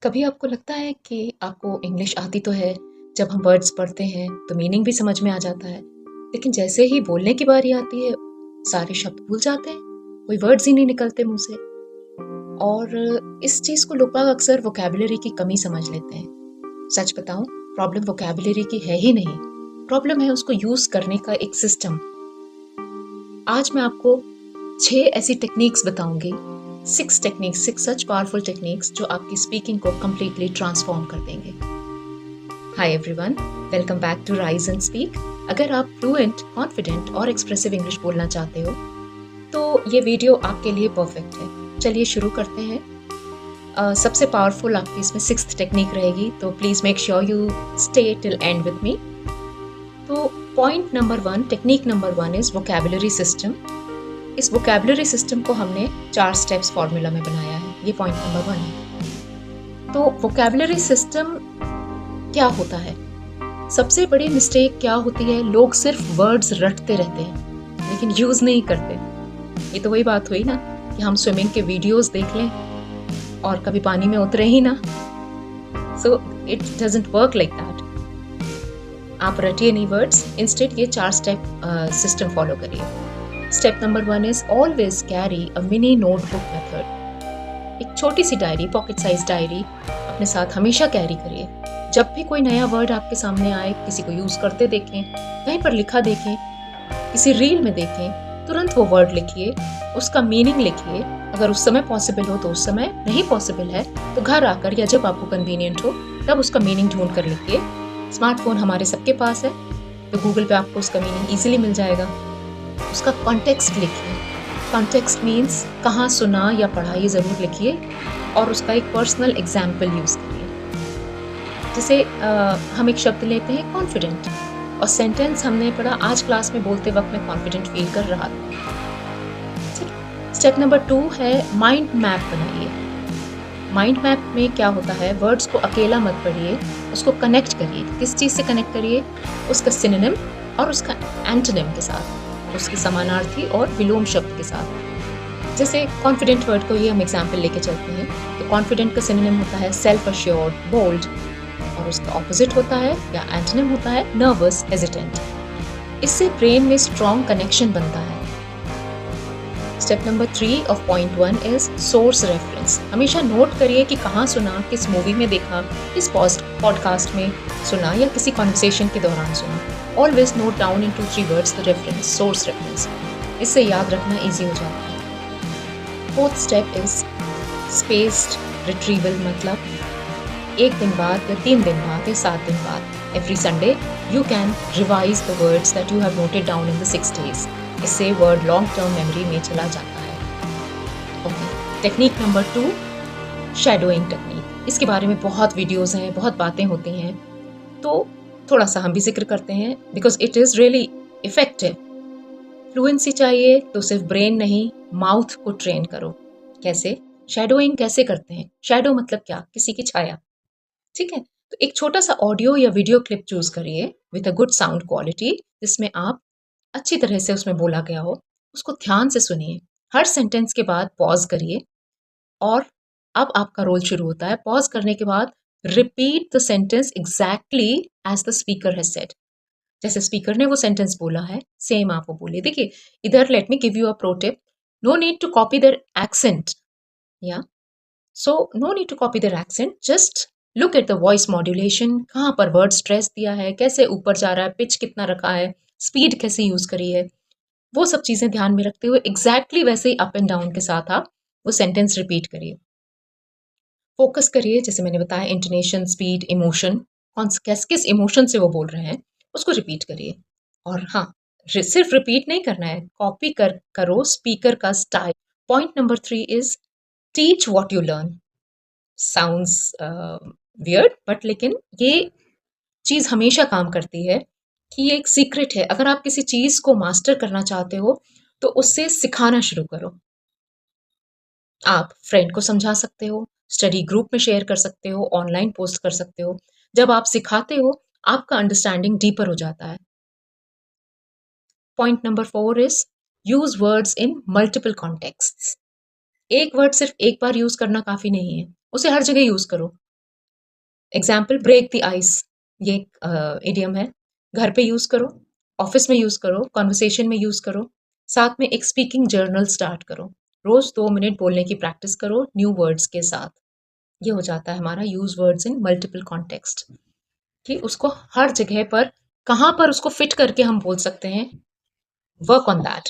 कभी आपको लगता है कि आपको इंग्लिश आती तो है, जब हम वर्ड्स पढ़ते हैं तो मीनिंग भी समझ में आ जाता है, लेकिन जैसे ही बोलने की बारी आती है, सारे शब्द भूल जाते हैं, कोई वर्ड्स ही नहीं निकलते मुँह से। और इस चीज़ को लोग बाग अक्सर वोकैब्युलरी की कमी समझ लेते हैं। सच बताऊँ, प्रॉब्लम वोकैब्युलरी की है ही नहीं, प्रॉब्लम है उसको यूज़ करने का एक सिस्टम। आज मैं आपको 6 ऐसी टेक्निक्स बताऊँगी, 6 टेक्निक्स, 6 सच पावरफुल टेक्निक्स जो आपकी स्पीकिंग को कंप्लीटली ट्रांसफॉर्म कर देंगे। Hi everyone, welcome back to Rise and Speak. अगर आप फ्लुएंट, कॉन्फिडेंट और एक्सप्रेसिव इंग्लिश बोलना चाहते हो, तो ये वीडियो आपके लिए परफेक्ट है। चलिए शुरू करते हैं। सबसे पावरफुल आपकी इसमें 6th टेक्निक रहेगी, तो please make sure you stay till end with me. तो point number 1, technique number 1 is vocabulary system. इस वोकैब्युलरी सिस्टम को हमने 4 स्टेप्स फॉर्मूला में बनाया है। ये पॉइंट नंबर 1 है। तो वोकैब्युलरी सिस्टम क्या होता है? सबसे बड़ी मिस्टेक क्या होती है? लोग सिर्फ वर्ड्स रटते रहते हैं, लेकिन यूज़ नहीं करते। ये तो वही बात हुई ना कि हम स्विमिंग के वीडियोस देख लें और कभी पानी में उतरे ही ना। So it doesn't work like that. आप रटिए नहीं वर्ड्स, इंस्टेड ये 4 स्टेप सिस्टम फॉलो करिए। Step number 1 is always carry a mini notebook method. एक छोटी सी डायरी, पॉकेट साइज डायरी अपने साथ हमेशा कैरी करिए। जब भी कोई नया वर्ड आपके सामने आए, किसी को यूज करते देखें, कहीं पर लिखा देखें, किसी रील में देखें, तुरंत वो वर्ड लिखिए, उसका मीनिंग लिखिए। अगर उस समय पॉसिबल हो तो उस समय, नहीं पॉसिबल है तो घर आकर या जब आपको कन्वीनियंट हो तब उसका मीनिंग ढूंढ कर लिखिए। स्मार्टफोन हमारे सबके पास है, तो गूगल पे आपको उसका मीनिंग ईजिली मिल जाएगा। उसका कॉन्टेक्स्ट लिखिए। कॉन्टेक्स्ट मीन्स कहाँ सुना या पढ़ा, ये ज़रूर लिखिए और उसका एक पर्सनल एग्जाम्पल यूज़ करिए। जैसे हम एक शब्द लेते हैं कॉन्फिडेंट, और सेंटेंस हमने पढ़ा आज क्लास में बोलते वक्त मैं कॉन्फिडेंट फील कर रहा था। स्टेप नंबर 2 है माइंड मैप बनाइए। माइंड मैप में क्या होता है? वर्ड्स को अकेला मत पढ़िए, उसको कनेक्ट करिए। किस चीज़ से कनेक्ट करिए? उसका सिनोनिम और उसका एंटोनिम के साथ, उसके समानार्थी और विलोम शब्द के साथ। जैसे कॉन्फिडेंट वर्ड को ही हम एग्जाम्पल लेके चलते हैं, तो कॉन्फिडेंट का सिनोनिम होता है सेल्फ अश्योर्ड, बोल्ड, और उसका ऑपोजिट होता है या एंटोनिम होता है नर्वस, हेजिटेंट। इससे ब्रेन में स्ट्रॉन्ग कनेक्शन बनता है। Step number 3 of point 1 is source reference. हमेशा नोट करिए कि कहाँ सुना, किस मूवी में देखा, किस पॉडकास्ट में सुना या किसी कॉन्वर्सेशन के दौरान सुना। Always note down in 2-3 words the reference, source reference. इससे याद रखना ईजी हो जाता है। 4th step is spaced retrieval. मतलब 1 दिन बाद या 3 दिन बाद या 7 दिन बाद, every Sunday you can revise the words that you have noted down in the 6 days। इससे वर्ड लॉन्ग टर्म मेमोरी में चला जाता है। Okay, technique number 2, shadowing technique. इसके बारे में बहुत वीडियोस हैं, बहुत बातें होती हैं, तो थोड़ा सा हम भी जिक्र करते हैं because it is really effective. Fluency चाहिए तो सिर्फ ब्रेन नहीं, माउथ को ट्रेन करो। कैसे? शैडोइंग कैसे करते हैं? शैडो मतलब क्या? किसी की छाया। ठीक है, तो एक छोटा सा ऑडियो या वीडियो क्लिप चूज करिए with a good sound quality, जिसमें आप अच्छी तरह से उसमें बोला गया हो, उसको ध्यान से सुनिए। हर सेंटेंस के बाद पॉज करिए और अब आपका रोल शुरू होता है। पॉज करने के बाद repeat the sentence exactly as the speaker has said. जैसे स्पीकर ने वो सेंटेंस बोला है, सेम आप वो बोलिए। देखिए, इधर let me give you a pro tip, no need to copy their accent, या so no need to copy their accent, just look at the voice modulation, कहाँ पर वर्ड स्ट्रेस दिया है, कैसे ऊपर जा रहा है, पिच कितना रखा है, स्पीड कैसे यूज करी है, वो सब चीजें ध्यान में रखते हुए एग्जैक्टली वैसे ही अप एंड डाउन के साथ आप वो सेंटेंस रिपीट करिए। फोकस करिए, जैसे मैंने बताया, इंटोनेशन, स्पीड, इमोशन, कौन किस किस इमोशन से वो बोल रहे हैं उसको रिपीट करिए। और हाँ, सिर्फ रिपीट नहीं करना है, कॉपी करो स्पीकर का style. Point number 3 is teach what you learn. Sounds weird, but लेकिन ये चीज हमेशा काम करती है कि ये एक सीक्रेट है। अगर आप किसी चीज को मास्टर करना चाहते हो तो उससे सिखाना शुरू करो। आप फ्रेंड को समझा सकते हो, स्टडी ग्रुप में शेयर कर सकते हो, ऑनलाइन पोस्ट कर सकते हो। जब आप सिखाते हो, आपका अंडरस्टैंडिंग डीपर हो जाता है। Point number 4 is use words in multiple contexts. एक वर्ड सिर्फ एक बार यूज करना काफी नहीं है, उसे हर जगह यूज करो। एग्जाम्पल ब्रेक द आइस, ये एक इडियम है। घर पे यूज़ करो, ऑफिस में यूज़ करो, कॉन्वर्सेशन में यूज़ करो, साथ में एक स्पीकिंग जर्नल स्टार्ट करो। रोज 2 मिनट बोलने की प्रैक्टिस करो न्यू वर्ड्स के साथ। ये हो जाता है हमारा use words in multiple context, कि उसको हर जगह पर कहाँ पर उसको फिट करके हम बोल सकते हैं। Work on that.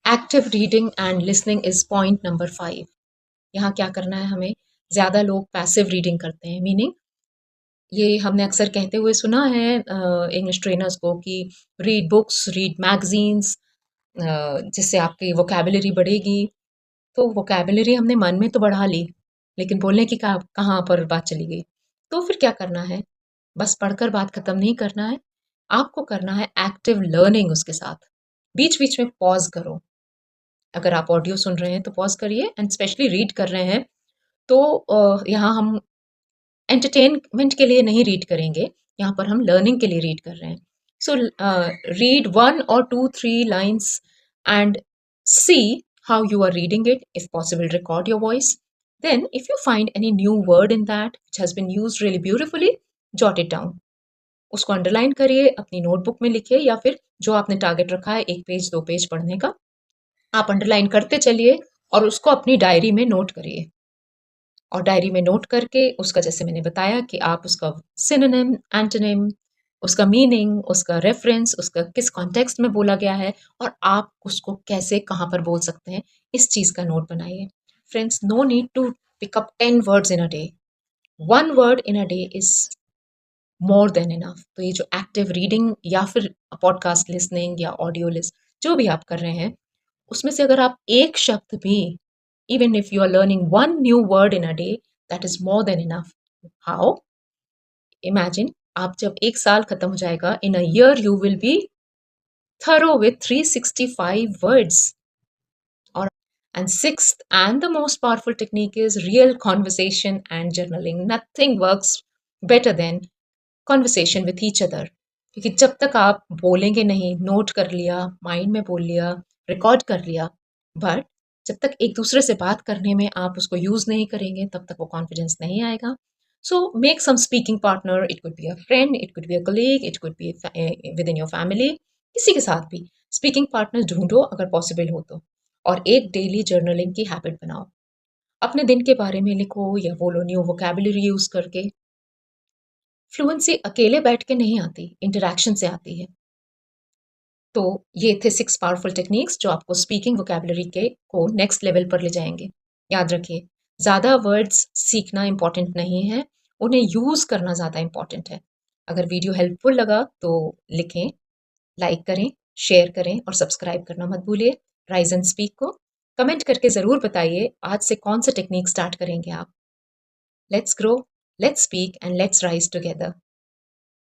Active reading and listening is point number 5। यहाँ क्या करना है हमें? ज्यादा लोग पैसिव रीडिंग करते हैं, मीनिंग ये हमने अक्सर कहते हुए सुना है इंग्लिश ट्रेनर्स को कि रीड बुक्स, रीड मैगजीन्स, जिससे आपकी वोकेबलरी बढ़ेगी। तो वोकेबलरी हमने मन में तो बढ़ा ली, लेकिन बोलने की कहाँ पर बात चली गई? तो फिर क्या करना है? बस पढ़कर बात खत्म नहीं करना है, आपको करना है एक्टिव लर्निंग उसके साथ। बीच बीच में पॉज करो। अगर आप ऑडियो सुन रहे हैं तो पॉज करिए, एंड स्पेशली रीड कर रहे हैं तो यहाँ हम एंटरटेनमेंट के लिए नहीं रीड करेंगे, यहाँ पर हम लर्निंग के लिए रीड कर रहे हैं। So read 1 or 2 3 lines and see how you are reading it. If possible, record your voice. Then if you find any new word in that which has been used really beautifully, jot it down. उसको underline करिए, अपनी notebook में लिखिए, या फिर जो आपने target रखा है 1 पेज 2 पेज पढ़ने का, आप अंडरलाइन करते चलिए और उसको अपनी डायरी में नोट करिए। और डायरी में नोट करके उसका, जैसे मैंने बताया कि आप उसका सिनोनिम, एंटोनिम, उसका मीनिंग, उसका रेफरेंस, उसका किस कॉन्टेक्स्ट में बोला गया है और आप उसको कैसे कहाँ पर बोल सकते हैं, इस चीज़ का नोट बनाइए। Friends, no need to pick up 10 words in a day. 1 word in a day is more than enough. तो ये जो एक्टिव रीडिंग या फिर पॉडकास्ट लिसनिंग या ऑडियो लिस्ट जो भी आप कर रहे हैं, उसमें से अगर आप एक शब्द भी, even if you are learning 1 new word in a day, that is more than enough. How? Imagine, आप जब एक साल खत्म हो जाएगा, in a year you will be thorough with 365 words. Or, and sixth and the most powerful technique is real conversation and journaling. Nothing works better than conversation with each other, क्योंकि जब तक आप बोलेंगे नहीं, नोट कर लिया, mind में बोल लिया, रिकॉर्ड कर लिया, बट जब तक एक दूसरे से बात करने में आप उसको यूज नहीं करेंगे, तब तक वो कॉन्फिडेंस नहीं आएगा। So make some speaking partner. It could be a friend, it could be a colleague, it could be within your family. किसी के साथ भी स्पीकिंग पार्टनर ढूंढो अगर पॉसिबल हो तो, और एक डेली जर्नलिंग की हैबिट बनाओ। अपने दिन के बारे में लिखो या बोलो न्यू वोकेबुलरी यूज करके। फ्लुएंसी अकेले बैठ के नहीं आती, इंटरैक्शन से आती है। तो ये थे 6 पावरफुल टेक्निक्स जो आपको स्पीकिंग वोकैबुलरी के को नेक्स्ट लेवल पर ले जाएंगे। याद रखिए, ज़्यादा वर्ड्स सीखना इंपॉर्टेंट नहीं है, उन्हें यूज़ करना ज़्यादा इंपॉर्टेंट है। अगर वीडियो हेल्पफुल लगा तो लिखें, लाइक करें, शेयर करें और सब्सक्राइब करना मत भूलिए राइज एंड स्पीक को। कमेंट करके ज़रूर बताइए आज से कौन सा टेक्निक स्टार्ट करेंगे आप। Let's grow, let's speak and let's rise together.